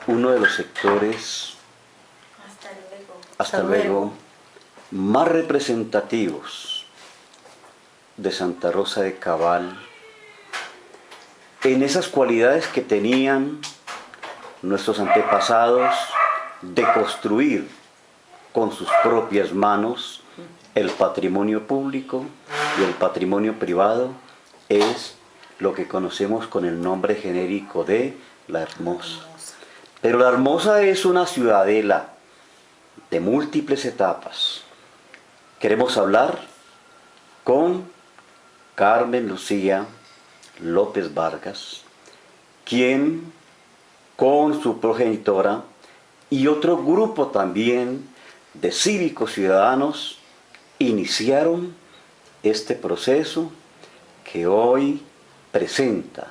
uno de los sectores, hasta luego, más representativos de Santa Rosa de Cabal, en esas cualidades que tenían nuestros antepasados de construir con sus propias manos el patrimonio público y el patrimonio privado, es lo que conocemos con el nombre genérico de La Hermosa. Pero La Hermosa es una ciudadela de múltiples etapas. Queremos hablar con Carmen Lucía López Vargas, quien con su progenitora y otro grupo también de cívicos ciudadanos iniciaron este proceso que hoy presenta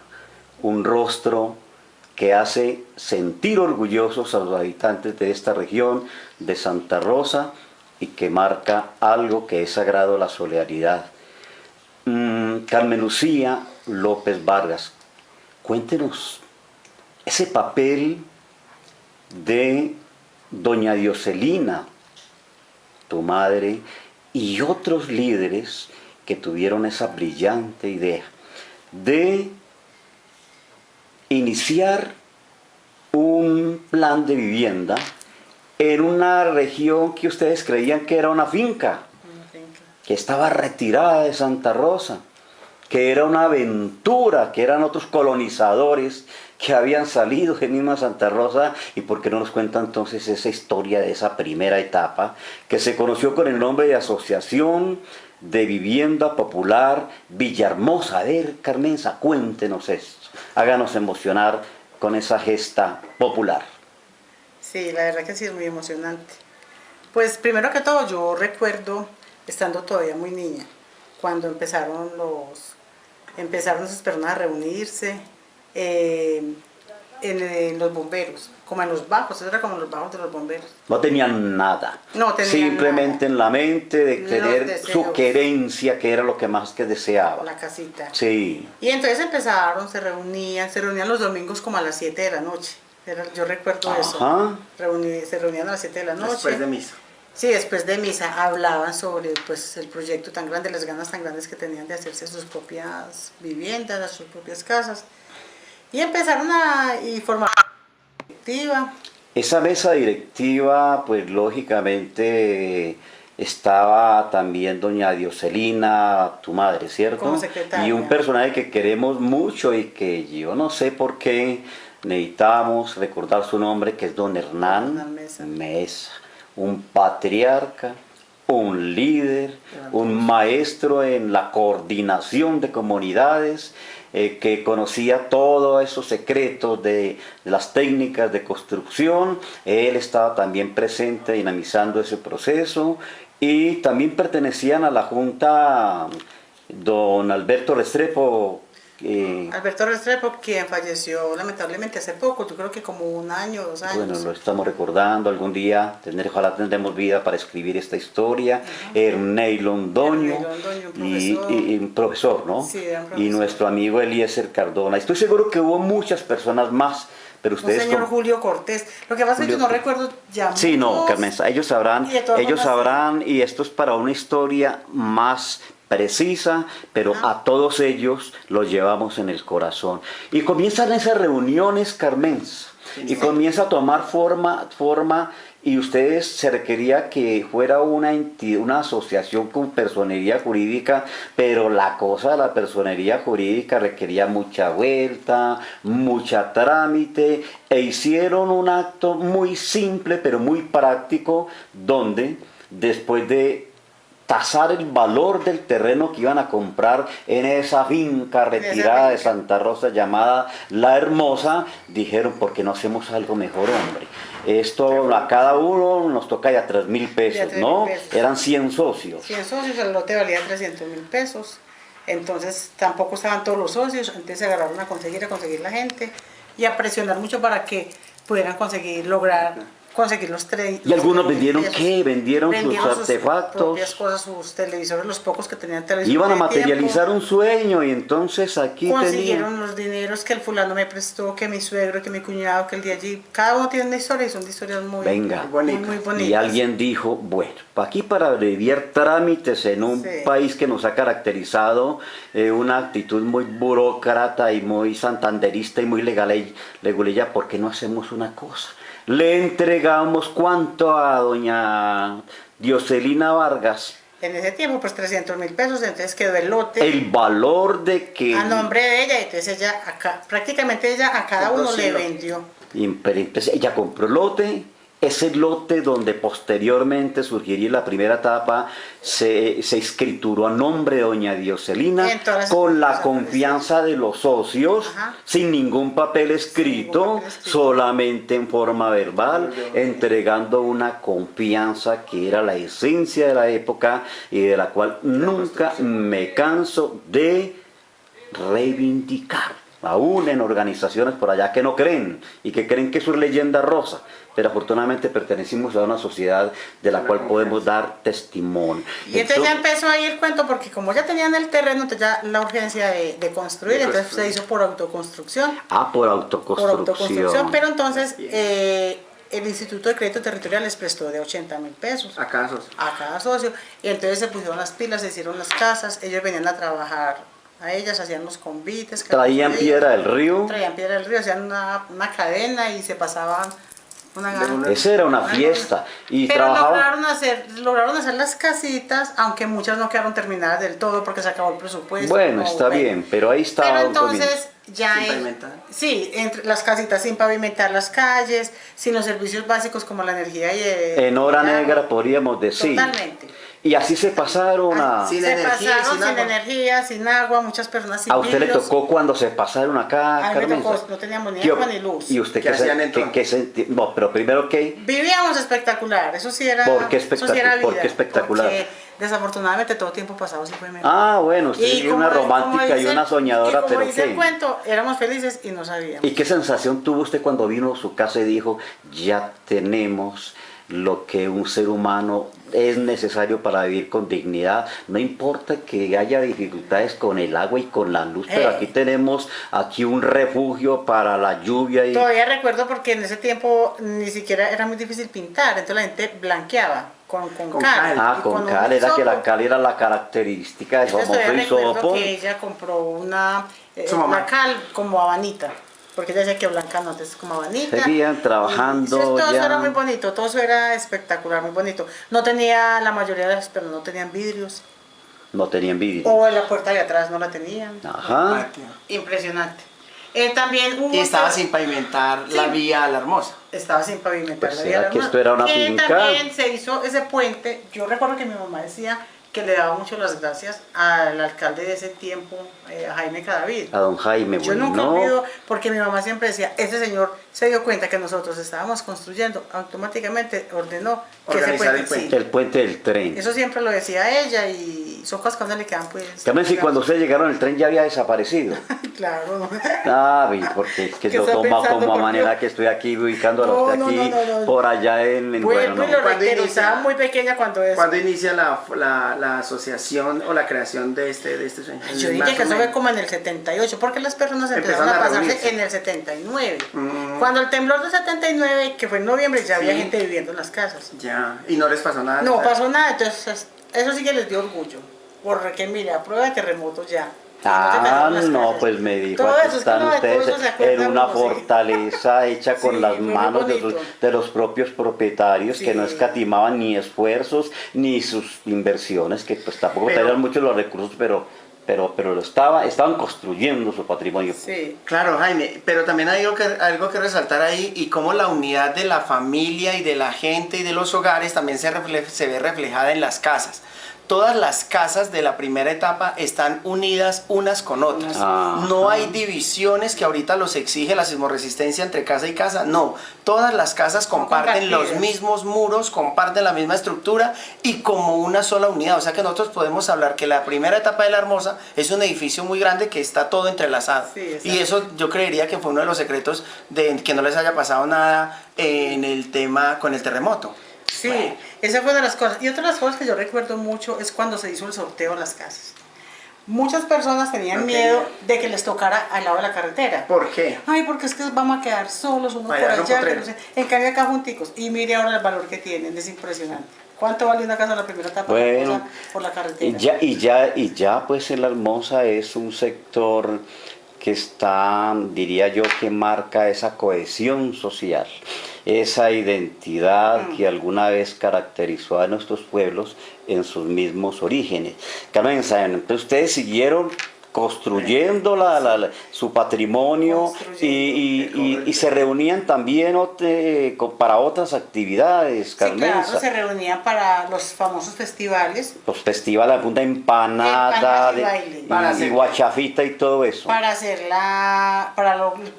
un rostro que hace sentir orgullosos a los habitantes de esta región de Santa Rosa y que marca algo que es sagrado, la solidaridad. Carmen Lucía López Vargas, cuéntenos ese papel de doña Dioselina, tu madre, y otros líderes que tuvieron esa brillante idea de iniciar un plan de vivienda en una región que ustedes creían que era una finca, que estaba retirada de Santa Rosa, que era una aventura, que eran otros colonizadores que habían salido de misma Santa Rosa. ¿Y por qué no nos cuenta entonces esa historia de esa primera etapa que se conoció con el nombre de Asociación de Vivienda Popular Villahermosa? A ver, Carmenza, cuéntenos esto, háganos emocionar con esa gesta popular. Sí, la verdad que sí es muy emocionante. Pues primero que todo yo recuerdo, estando todavía muy niña, cuando empezaron esas personas a reunirse en los bomberos, como en los bajos, eso era como los bajos de los bomberos. No tenían nada, no tenían simplemente nada. En la mente de tener su querencia, que era lo que más que deseaba. La casita. Sí. Y entonces se reunían los domingos como a las 7 de la noche. Yo recuerdo eso. Se reunían a las 7 de la noche. Después de misa. Sí, después de misa hablaban sobre pues, el proyecto tan grande, las ganas tan grandes que tenían de hacerse sus propias viviendas, sus propias casas. Y empezaron a formar una directiva. Esa mesa directiva, pues lógicamente estaba también doña Dioselina, tu madre, ¿cierto? Como secretaria. Y un personaje que queremos mucho y que yo no sé por qué necesitamos recordar su nombre, que es don Hernán Mesa. Un patriarca, un líder, un maestro en la coordinación de comunidades, que conocía todos esos secretos de las técnicas de construcción. Él estaba también presente dinamizando ese proceso, y también pertenecían a la Junta don Alberto Restrepo. Alberto Restrepo, quien falleció lamentablemente hace poco, yo creo que como 1 año, 2 años. Bueno, lo estamos recordando algún día, ojalá tendremos vida para escribir esta historia. Ernei Londoño, y un profesor, ¿no? Sí, era un profesor. Y nuestro amigo Eliezer Cardona. Estoy seguro que hubo muchas personas más, pero ustedes... El señor Julio Cortés. Lo que pasa es que yo no recuerdo ya. Sí, no, Carmenza, ellos sabrán, y esto es para una historia más precisa, pero a todos ellos los llevamos en el corazón. Y comienzan esas reuniones, Carmenza, y comienza a tomar forma, y ustedes se requería que fuera una entidad, una asociación con personería jurídica, pero la cosa de la personería jurídica requería mucha vuelta, mucha trámite, e hicieron un acto muy simple, pero muy práctico, donde después de tasar el valor del terreno que iban a comprar en esa finca retirada de Santa Rosa llamada La Hermosa, dijeron, ¿por qué no hacemos algo mejor, hombre? Esto a cada uno nos toca ya 3.000 pesos, ¿no? Eran 100 socios. 100 socios, el lote valía 300.000 pesos. Entonces tampoco estaban todos los socios, entonces se agarraron a conseguir la gente y a presionar mucho para que pudieran conseguir lograr conseguir los tres. ¿Y algunos vendieron qué? ¿Vendieron sus artefactos? Sus propias cosas, sus televisores, los pocos que tenían televisores. Iban a materializar un sueño y entonces aquí consiguieron los dineros que el fulano me prestó, que mi suegro, que mi cuñado, que el de allí. Cada uno tiene una historia y son historias muy bonitas. Y alguien dijo, bueno, aquí para abreviar trámites en un país que nos ha caracterizado una actitud muy burócrata y muy santanderista y muy legulilla, ¿por qué no hacemos una cosa? Le entregamos ¿cuánto a doña Dioselina Vargas? En ese tiempo, pues 300.000 pesos, entonces quedó el lote. El valor de que... A nombre de ella, entonces ella, prácticamente ella a cada uno le vendió. Entonces ella compró el lote. Ese lote donde posteriormente surgiría la primera etapa se escrituró a nombre de doña Dioselina con la confianza de los socios, sin ningún papel escrito, solamente en forma verbal, entregando una confianza que era la esencia de la época y de la cual nunca me canso de reivindicar. Aún en organizaciones por allá que no creen y que creen que eso es leyenda rosa, pero afortunadamente pertenecimos a una sociedad de la cual podemos dar testimonio. Y entonces ya empezó ahí el cuento, porque como ya tenían el terreno, entonces ya la urgencia de construir, entonces se hizo por autoconstrucción. Por autoconstrucción. Pero entonces el Instituto de Crédito Territorial les prestó de 80.000 pesos. A cada socio. A cada socio. Y entonces se pusieron las pilas, se hicieron las casas, ellos venían a trabajar. A ellas hacían los convites. Traían piedra del río. Traían piedra del río, hacían una cadena y se pasaban esa era una fiesta. Y pero trabajaban. lograron hacer las casitas, aunque muchas no quedaron terminadas del todo porque se acabó el presupuesto. Bueno, está bien, pero ahí está. Pero entonces ya sin pavimentar. Sí, entre las casitas sin pavimentar las calles, sin los servicios básicos como la energía y en hora negra podríamos decir. Totalmente. Y así se pasaron sin energía, sin agua, muchas personas sin ¿A usted vidrios. le tocó cuando se pasaron acá? A mí me tocó, no teníamos ni agua ni luz. ¿Y usted qué hacían entonces? No, pero primero ¿qué? Vivíamos espectacular, eso sí era. ¿Por qué espectacular? ¿Por qué espectacular? Porque desafortunadamente todo tiempo pasado sí fue menos. Bueno, usted es una romántica y una soñadora, pero dice el cuento, éramos felices y no sabíamos. ¿Y qué sensación tuvo usted cuando vino a su casa y dijo, ya tenemos lo que un ser humano es necesario para vivir con dignidad? No importa que haya dificultades con el agua y con la luz, pero aquí tenemos un refugio para la lluvia. Y... Todavía recuerdo porque en ese tiempo ni siquiera era muy difícil pintar, entonces la gente blanqueaba con cal. Con cal, era que la cal era la característica del famoso hisopo. Que ella compró una cal como habanita. Porque ella decía que blanca no, entonces como abanita. Seguían trabajando. Todo ya. Eso era muy bonito, todo eso era espectacular, muy bonito. No tenía, la mayoría de las personas no tenían vidrios. No tenían vidrios. O en la puerta de atrás no la tenían. Ajá. Impresionante. También hubo... Y estaba sin pavimentar la vía a La Hermosa. Estaba sin pavimentar pues la vía a La Hermosa. Esto era una finca. También se hizo ese puente. Yo recuerdo que mi mamá decía que le daba mucho las gracias al alcalde de ese tiempo, a Jaime Cadavid. A don Jaime. Yo nunca olvido, porque mi mamá siempre decía, ese señor se dio cuenta que nosotros estábamos construyendo, automáticamente ordenó que el puente del tren. Eso siempre lo decía ella y son cosas que no le quedan pues. También si cuando ustedes llegaron el tren ya había desaparecido. Claro. Porque es que lo toma como a manera que estoy aquí ubicándolo aquí por allá en bueno, estaba muy pequeña cuando eso. ¿Cuándo inicia la asociación o la creación de este sueño? Yo diría que eso fue como en el 78, porque las personas empezaron a pasarse en el 79. Cuando el temblor del 79, que fue en noviembre, ya había gente viviendo en las casas. Ya, y no les pasó nada. No pasó nada, entonces eso sí que les dio orgullo, porque mire, a prueba de terremotos ya. Pues me dijo, aquí están ustedes en una fortaleza hecha con las manos de los propios propietarios que no escatimaban ni esfuerzos ni sus inversiones, que pues tampoco tenían muchos los recursos, pero estaban construyendo su patrimonio. Sí. Claro, Jaime, pero también hay algo que resaltar ahí, y cómo la unidad de la familia y de la gente y de los hogares también se ve reflejada en las casas. todas las casas de la primera etapa están unidas unas con otras. No hay divisiones que ahorita los exige la sismoresistencia entre casa y casa, no. Todas las casas comparten los mismos muros, comparten la misma estructura y como una sola unidad. O sea que nosotros podemos hablar que la primera etapa de La Hermosa es un edificio muy grande que está todo entrelazado. Sí, y eso yo creería que fue uno de los secretos de que no les haya pasado nada en el tema con el terremoto. Sí, esa fue una de las cosas. Y otra de las cosas que yo recuerdo mucho es cuando se hizo el sorteo de las casas. Muchas personas tenían miedo de que les tocara al lado de la carretera. ¿Por qué? Ay, porque es que vamos a quedar solos, uno por Allá son allá. Que potreros. no sé. En cambio acá junticos. Y mire ahora el valor que tienen, es impresionante. ¿Cuánto vale una casa en la primera etapa Bueno, por la carretera? y ya pues en La Hermosa es un sector que está, diría yo, que marca esa cohesión social, esa identidad que alguna vez caracterizó a nuestros pueblos en sus mismos orígenes. Carmen, entonces ustedes siguieron construyendo su patrimonio y se reunían también para otras actividades, Carmen. Sí, claro, se reunían para los famosos festivales. Los festivales de punta empanada, y baile. y guachafita y todo eso. Para hacer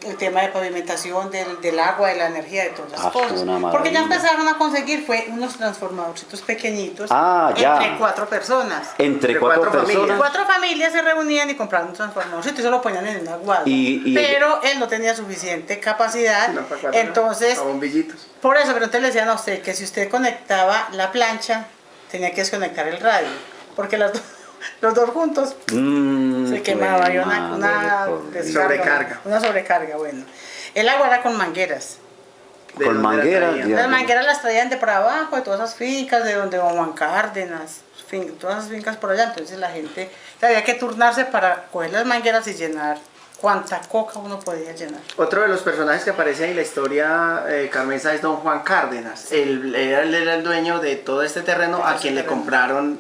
el tema de pavimentación del agua, de la energía, de todas las cosas. Porque ya empezaron a conseguir unos transformadorcitos pequeñitos entre 4 personas. Entre 4 personas. 4 familias se reunían y compraron un transformadorcito y se lo ponían en una guagua. Pero él no tenía suficiente capacidad. No, para 4, entonces, para bombillitos. por eso, pero entonces le decían a usted que si usted conectaba la plancha, tenía que desconectar el radio. Porque los dos juntos se quemaba, había una sobrecarga. Una sobrecarga, bueno. El agua era con mangueras. Con mangueras. Las mangueras las traían de por abajo, de todas esas fincas, de donde Don Juan Cárdenas, todas esas fincas por allá. Entonces la gente había que turnarse para coger las mangueras y llenar cuanta coca uno podía llenar. Otro de los personajes que aparece en la historia, Carmenza, es Don Juan Cárdenas. Él era el dueño de todo este terreno a quien le compraron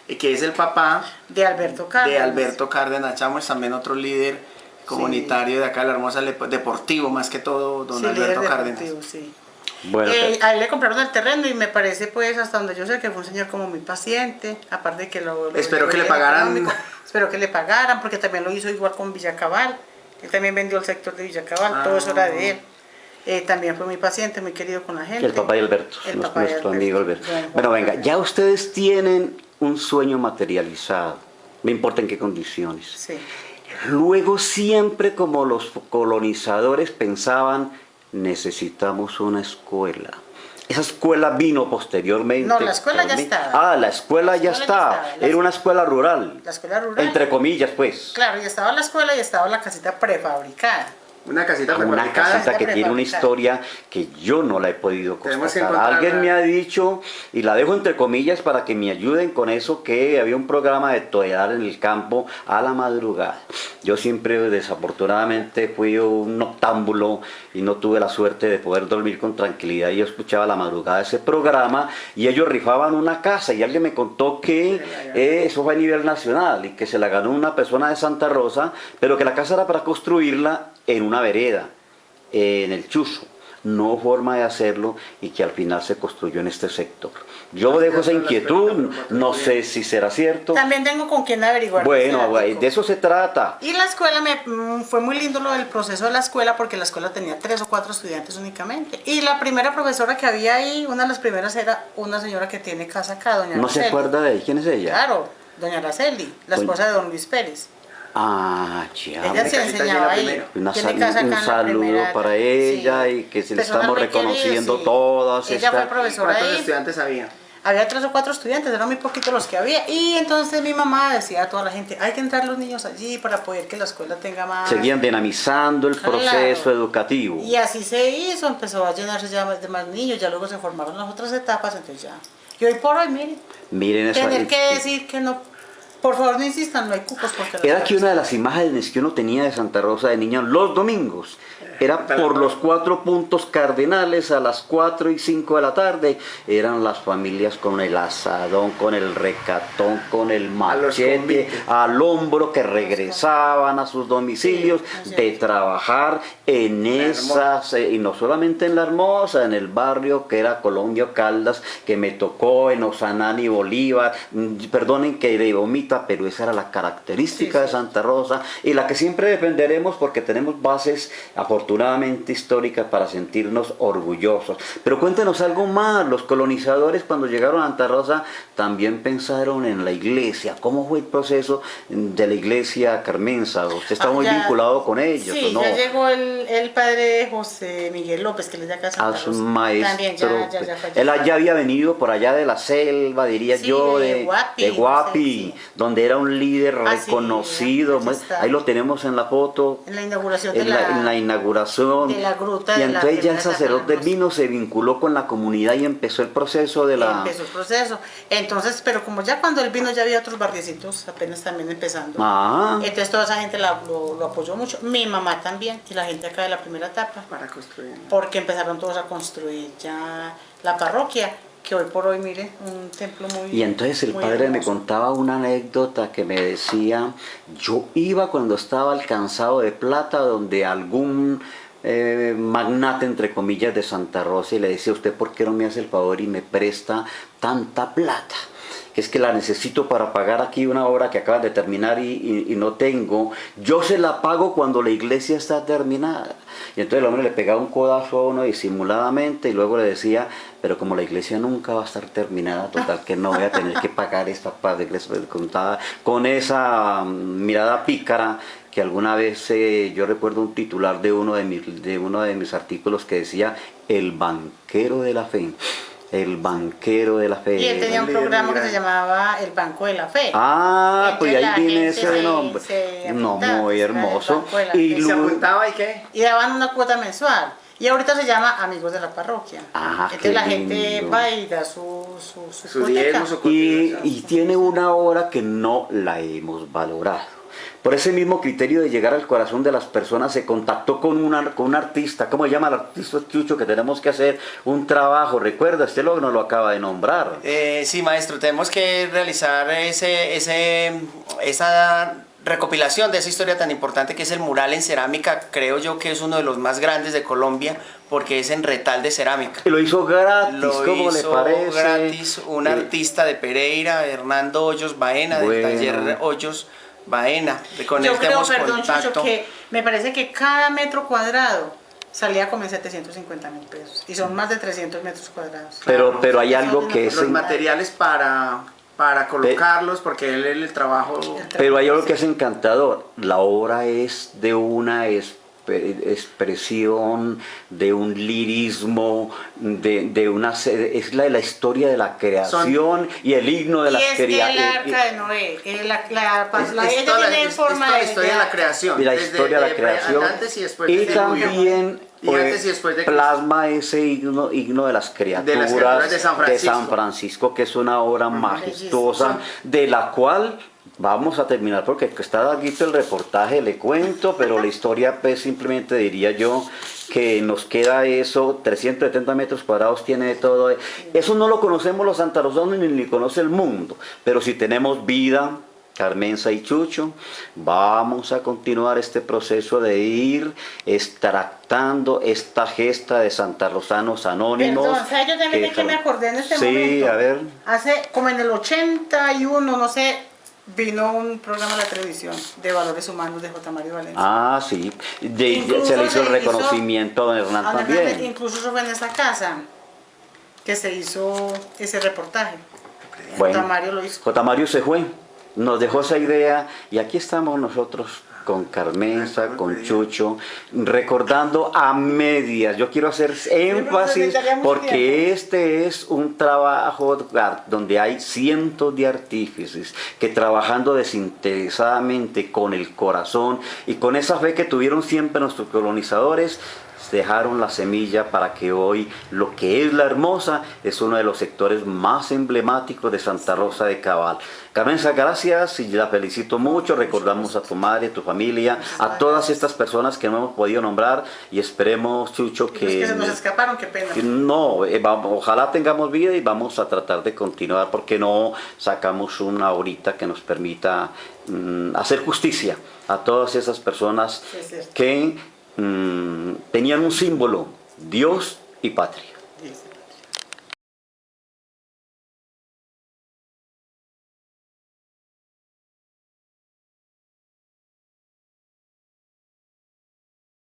que es el papá de Alberto Cárdenas. De Alberto Cárdenas Chamos, también otro líder comunitario de acá de La Hermosa, deportivo más que todo, don Alberto Cárdenas. Sí. Bueno, a él le compraron el terreno y me parece, pues, hasta donde yo sé, que fue un señor como muy paciente, aparte de que espero que le pagaran. Espero que le pagaran, porque también lo hizo igual con Villacabal. Él también vendió el sector de Villacabal, todo eso era de él. También fue muy paciente, muy querido con la gente. El papá de Alberto, nuestro amigo Alberto. Bueno, venga, ya ustedes tienen un sueño materializado, no importa en qué condiciones. Sí. Luego siempre como los colonizadores pensaban, necesitamos una escuela. Esa escuela vino posteriormente. No, la escuela ya estaba. La escuela ya estaba. Era una escuela rural. La escuela rural. Entre comillas, pues. Claro, y estaba la escuela y estaba la casita prefabricada. Una casita Una casita que tiene una historia que yo no la he podido constatar. Alguien me ha dicho, y la dejo entre comillas para que me ayuden con eso, que había un programa de torear en el campo a la madrugada. Yo siempre, desafortunadamente, fui un noctámbulo y no tuve la suerte de poder dormir con tranquilidad. Y yo escuchaba a la madrugada ese programa y ellos rifaban una casa y alguien me contó que eso fue a nivel nacional y que se la ganó una persona de Santa Rosa, pero que la casa era para construirla en una vereda, en el Chuzo. No forma de hacerlo y que al final se construyó en este sector. Yo dejo esa inquietud, no sé si será cierto. También tengo con quién averiguar. Bueno, de eso se trata. Y la escuela, fue muy lindo lo del proceso de la escuela, porque la escuela tenía 3 o 4 estudiantes únicamente. Y la primera profesora que había ahí, una de las primeras, era una señora que tiene casa acá, doña ¿No Araceli. se acuerda de ella? ¿Quién es ella? Claro, doña Araceli, la esposa de don Luis Pérez. Ah, ya. Ella se enseñaba ahí. Un saludo para ella y que se le estamos reconociendo todas. Ella fue profesora ahí. ¿Cuántos estudiantes había? Había 3 o 4 estudiantes, eran muy poquitos los que había. Y entonces mi mamá decía a toda la gente, hay que entrar los niños allí para poder que la escuela tenga más... Seguían dinamizando el proceso educativo. Y así se hizo, empezó a llenarse ya de más niños, ya luego se formaron las otras etapas, entonces ya... Y hoy por hoy, miren Miren esa... tener que decir que no Por favor, no insistan, no hay cupos porque Era que una de las imágenes que uno tenía de Santa Rosa de niño los domingos era por los 4 puntos cardinales a las 4 y 5 de la tarde. Eran las familias con el asadón, con el recatón, con el machete al hombro, que regresaban a sus domicilios de trabajar en esas, y no solamente en La Hermosa, en el barrio que era Colombia Caldas, que me tocó en Osanán y Bolívar. Perdonen que le omita, pero esa era la característica de Santa Rosa y la que siempre defenderemos porque tenemos bases afortunadamente históricas para sentirnos orgullosos. Pero cuéntenos algo más, los colonizadores cuando llegaron a Santa Rosa también pensaron en la iglesia. ¿Cómo fue el proceso de la iglesia carmensa? Usted está muy vinculado con ellos, sí, ¿o no? Ya llegó el padre José Miguel López, que le da casa a Santa Rosa. Maestro. También Él ya había venido por allá de la selva, diría yo, de Guapi, donde era un líder reconocido. Ahí lo tenemos en la foto. En la inauguración en la inauguración de la gruta. Y entonces ya el sacerdote vino, se vinculó con la comunidad y empezó el proceso de la... Empezó el proceso. Entonces, pero como ya cuando él vino ya había otros barriecitos apenas también empezando. Entonces toda esa gente lo apoyó mucho. Mi mamá también, y la gente acá de la primera etapa. Para construir. Porque empezaron todos a construir ya la parroquia, que hoy por hoy, mire, un templo muy... Y entonces el padre me contaba una anécdota que me decía, yo iba cuando estaba alcanzado de plata, donde algún magnate, entre comillas, de Santa Rosa, y le decía, ¿usted por qué no me hace el favor y me presta tanta plata? Que es que la necesito para pagar aquí una obra que acaban de terminar y no tengo. Yo se la pago cuando la iglesia está terminada. Y entonces el hombre le pegaba un codazo a uno disimuladamente y luego le decía, pero como la iglesia nunca va a estar terminada, total que no voy a tener que pagar esta parte que les contaba, con esa mirada pícara que alguna vez yo recuerdo un titular de uno de mis artículos que decía, el banquero de la fe. El banquero de la fe. Y él tenía un programa que se llamaba El Banco de la Fe. Pues ahí viene ese nombre. No, muy hermoso. ¿Y se apuntaba y qué? Y daban una cuota mensual. Y ahorita se llama Amigos de la Parroquia. Entonces la gente va y da su diezmo, su y tiene una obra que no la hemos valorado. Por ese mismo criterio de llegar al corazón de las personas, se contactó con un artista. ¿Cómo se llama el artista, Chucho? Que tenemos que hacer un trabajo. ¿Recuerda? Usted no lo acaba de nombrar. Sí, maestro. Tenemos que realizar esa recopilación de esa historia tan importante que es el mural en cerámica. Creo yo que es uno de los más grandes de Colombia porque es en retal de cerámica. Y lo hizo gratis, ¿cómo le parece? Gratis, un artista de Pereira, Hernando Hoyos Baena, del taller Hoyos Baena. Yo creo, perdón, Chucho, que me parece que cada metro cuadrado salía como en 750.000 pesos. Y son más de 300 metros cuadrados. Pero hay algo que es... Los materiales para colocarlos, porque él el trabajo... Pero hay algo que es encantador. La obra es de una expresión, de un lirismo, es la historia de la creación y el himno de la creación. Y es el arca de Noé, ella tiene forma de... La historia de la creación. Y la historia de la creación. Antes y después y también plasma ese himno de las criaturas de San Francisco, que es una obra majestuosa, de la cual... Vamos a terminar porque está larguito el reportaje, le cuento, pero la historia pues simplemente diría yo que nos queda eso, 370 metros cuadrados tiene de todo. Eso no lo conocemos los santarosanos ni conoce el mundo, pero si tenemos vida, Carmenza y Chucho, vamos a continuar este proceso de ir extractando esta gesta de santarrosanos anónimos. Perdón, ¿sabes? Yo también que me acordé en este momento. Sí, a ver. Hace como en el 81, no sé, vino un programa de la televisión de valores humanos de J. Mario Valencia. Sí, se le hizo el reconocimiento a don Hernán también. Incluso fue en esa casa que se hizo ese reportaje. Bueno, J. Mario lo hizo. J. Mario se fue, nos dejó esa idea y aquí estamos nosotros con Carmenza, con Chucho, recordando a medias. Yo quiero hacer énfasis porque este es un trabajo donde hay cientos de artífices que trabajando desinteresadamente con el corazón y con esa fe que tuvieron siempre nuestros colonizadores, dejaron la semilla para que hoy lo que es La Hermosa es uno de los sectores más emblemáticos de Santa Rosa de Cabal. Carmenza, gracias y la felicito mucho. Recordamos a tu madre, a tu familia, a todas estas personas que no hemos podido nombrar y esperemos, Chucho, que... Los que se nos escaparon, qué pena. No, ojalá tengamos vida y vamos a tratar de continuar, porque no sacamos una horita que nos permita hacer justicia a todas esas personas que tenían un símbolo, Dios y patria.